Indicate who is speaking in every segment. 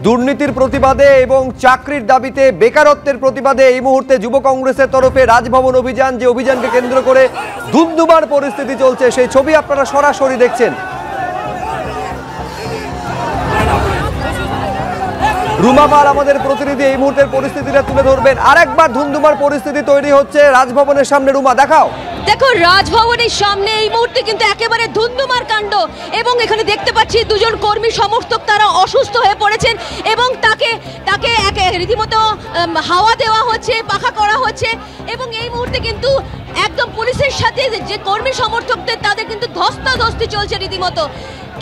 Speaker 1: দুর্নীতির প্রতিবাদে এবং চাকরির দাবিতে বেকারত্বের প্রতিবাদে এই মুহূর্তে যুব কংগ্রেসের তরফে রাজভবন অভিযান, যে অভিযানকে কেন্দ্র করে ধুন্ধুমার পরিস্থিতি চলছে, সেই ছবি আপনারা সরাসরি দেখছেন। রুমা পাল আমাদের প্রতিনিধি এই মুহূর্তের পরিস্থিতিটা তুলে ধরবেন। আরেকবার ধুন্ধুমার পরিস্থিতি তৈরি হচ্ছে রাজভবনের সামনে। রুমা, দেখাও।
Speaker 2: দেখো, রাজভবনের সামনে এই মুহূর্তে কিন্তু একেবারে ধুন্ধুমার কাণ্ড, এবং এখানে দেখতে পাচ্ছি দুজন কর্মী সমর্থক তারা অসুস্থ হয়ে পড়েছেন এবং তাকে রীতিমতো হাওয়া দেওয়া হচ্ছে, পাখা করা হচ্ছে, এবং এই মুহূর্তে কিন্তু একদম পুলিশের সাথে যে কর্মী সমর্থকদের তাদের কিন্তু ধস্তাধস্তি চলছে রীতিমতো।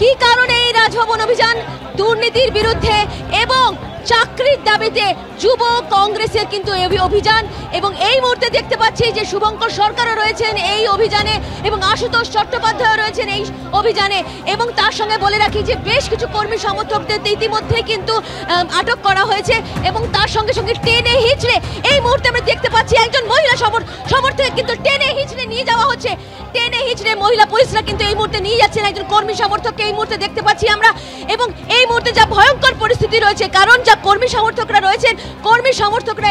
Speaker 2: কি কারণে এই রাজভবন অভিযান? দুর্নীতির বিরুদ্ধে এবং চাকরির দাবিতে যুব কংগ্রেসের কিন্তু অভিযান, এবং এই মুহূর্তে দেখতে পাচ্ছি যে শুভঙ্কর সরকারও রয়েছেন এই অভিযানে এবং আশুতোষ চট্টোপাধ্যায় রয়েছেন এই অভিযানে, এবং তার সঙ্গে বলে রাখি যে বেশ কিছু কর্মী সমর্থকদের ইতিমধ্যে কিন্তু আটক করা হয়েছে, এবং তার সঙ্গে সঙ্গে টেনে হিচড়ে এই মুহূর্তে আমরা দেখতে পাচ্ছি একজন মহিলা সমর্থক কিন্তু টেনে হিচড়ে নিয়ে যাওয়া হচ্ছে। টেনে হিচড়ে মহিলা পুলিশরা কিন্তু এই মুহূর্তে নিয়ে যাচ্ছেন একজন কর্মী সমর্থককে এই মুহূর্তে দেখতে পাচ্ছি আমরা, এবং এই মুহূর্তে যা ভয়ঙ্কর পরিস্থিতি রয়েছে, কারণ যা কর্মী সমর্থকরা রয়েছেন, কর্মী সমর্থকরা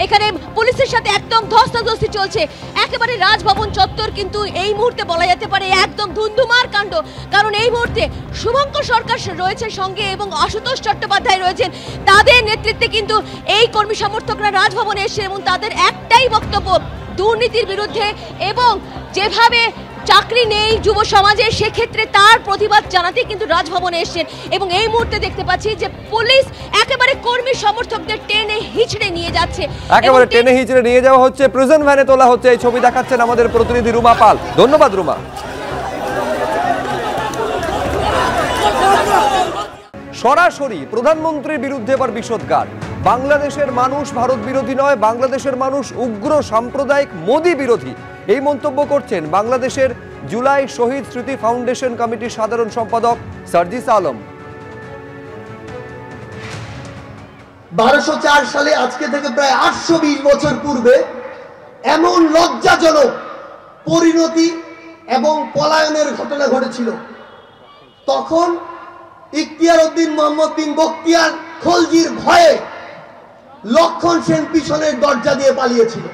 Speaker 2: এখানে পুলিশের সাথে একদম ধস্তাধস্তি চলছে। একেবারে রাজভবন চত্বর কিন্তু এই মুহূর্তে বলা যেতে পারে একদম ধুন্ধুমার কাণ্ড, কারণ এই মুহূর্তে শুভঙ্কর সরকার রয়েছে সঙ্গে এবং আশুতোষ চট্টোপাধ্যায় রয়েছেন, তাদের নেতৃত্বে কিন্তু এই কর্মী সমর্থকরা রাজভবনে এসেছে এবং তাদের একটাই বক্তব্য দুর্নীতির বিরুদ্ধে, এবং যেভাবে চাকরি নেই যুব সমাজে সেক্ষেত্রে তার প্রতিবাদ জানাতে কিন্তু রাজভবনে এসেছেন। এবং এই মুহূর্তে দেখতে পাচ্ছি যে পুলিশ একেবারে কর্মী সমর্থকদের টেনে হিচড়ে নিয়ে যাচ্ছে,
Speaker 1: একেবারে টেনে হিচড়ে নিয়ে যাওয়া হচ্ছে, প্রিজন ভ্যানে তোলা হচ্ছে। এই ছবি দেখাচ্ছেন আমাদের প্রতিনিধি রুমা পাল। ধন্যবাদ রুমা। সরাসরি প্রধানমন্ত্রীর বিরুদ্ধে এবার বিষোদগার। বাংলাদেশের মানুষ ভারত বিরোধী নয়, বাংলাদেশের মানুষ উগ্র সাম্প্রদায়িক মোদি বিরোধী, এই মন্তব্য করছেন বাংলাদেশের জুলাই শহীদ স্মৃতি ফাউন্ডেশন কমিটির সাধারণ সম্পাদক সার্জিস আলম।
Speaker 3: 1204 সালে আজকে থেকে প্রায় 820 বছর পূর্বে এমন লজ্জাজনক পরিণতি এবং পলায়নের ঘটনা ঘটেছিল। তখন ইখতিয়ার উদ্দিন মোহাম্মদ বিন বখতিয়ার খলজির ভয়ে লক্ষণ সেন পিছনের দরজা দিয়ে পালিয়েছিল।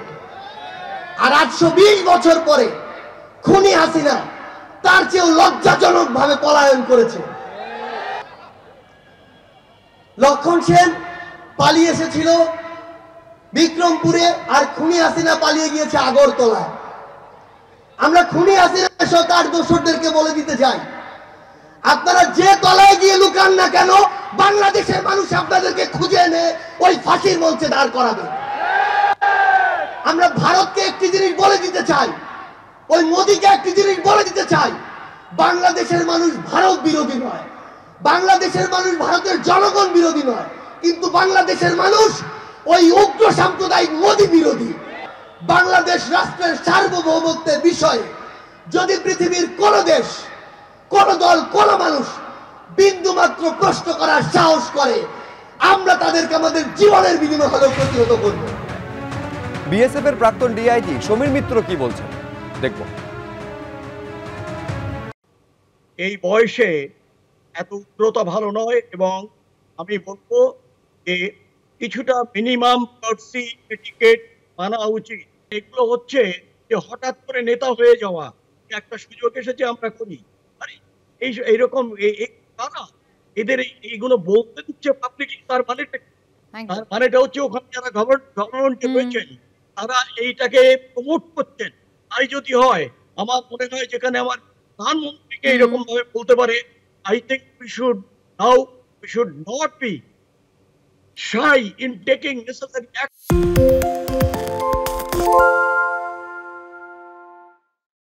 Speaker 3: আর 820 বছর পরে খুনি হাসিনা তার চেয়েও লজ্জাজনক ভাবে পলায়ন করেছে। লক্ষণ সেন পালিয়ে এসেছিল বিক্রমপুরে, আর খুনি হাসিনা পালিয়ে গিয়েছে আগরতলায়। আমরা খুনি হাসিনা সহ তার দোসরদেরকে বলে দিতে চাই, আপনারা যে তলায় গিয়ে লুকান না কেন, বাংলাদেশের মানুষ আপনাদেরকে খুঁজে এনে ওই ফাঁসির মঞ্চে দাঁড় করাবে। আমরা ভারতকে একটি জিনিস বলে দিতে চাই, ওই মোদিকে একটি জিনিস বলে দিতে চাই, বাংলাদেশের মানুষ ভারত বিরোধী নয়, বাংলাদেশের মানুষ ভারতের জনগণ বিরোধী নয়, কিন্তু বাংলাদেশের মানুষ ওই উগ্র সাম্প্রদায়িক মোদি বিরোধী। বাংলাদেশ রাষ্ট্রের সার্বভৌমত্বের বিষয়ে যদি পৃথিবীর কোন দেশ, কোন দল, কোন মানুষ বিন্দু মাত্র প্রশ্ন করার সাহস করে, আমরা তাদেরকে আমাদের জীবনের বিনিময়ে হলেও প্রতিহত করব।
Speaker 1: বিএসএফ এর প্রাক্তন ডিআইজি সমীর মিত্র কি বলছেন দেখব।
Speaker 4: এই বয়সে এত উগ্রতা ভালো নয়, এবং আমি বলবো যে কিছুটা মিনিমাম কার্টসি এটিকেট মানা উচিত। এগুলো হচ্ছে যে হঠাৎ করে নেতা হয়ে যাওয়া, একটা সুযোগ এসেছে আমরা করি, আরে এইরকম না, এদের এইগুলো বলতে দিচ্ছে পাবলিক, তার মানেটা হচ্ছে ওখানে যারা গভর্নমেন্টে রয়েছেন তারা এইটাকে প্রমোট করছেন। তাই যদি হয়, আমার মনে হয় যেখানে আমার প্রধানমন্ত্রীকে এরকম ভাবে বলতে পারে, I think we should not be shy in taking necessary action.